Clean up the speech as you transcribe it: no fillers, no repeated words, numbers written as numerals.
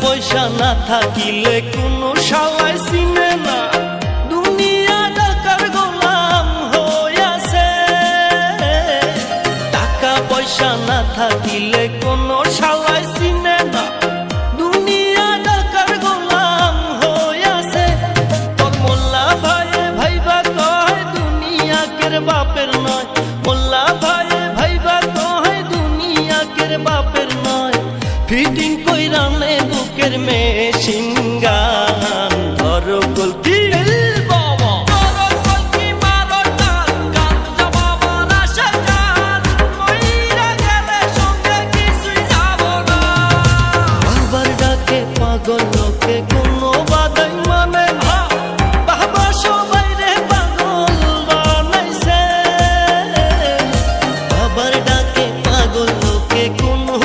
পয়সা না থাকিলে কোনো শালায় চিনে না, দুনিয়া টাকার গোলাম হইয়াছে। টাকা পয়সা না থাকিলে কোনো শালায় চিনে না, দুনিয়া টাকার গোলাম হইয়াছে। তোর মোল্লা ভাইয়ে ভাইবা কয় দুনিয়া কের বাপের নয়, মোল্লা ভাইয়ে ভাইবা কয় দুনিয়া কের বাপের নয়। ফিটিং কইরা নে বুকের মেশিন গান।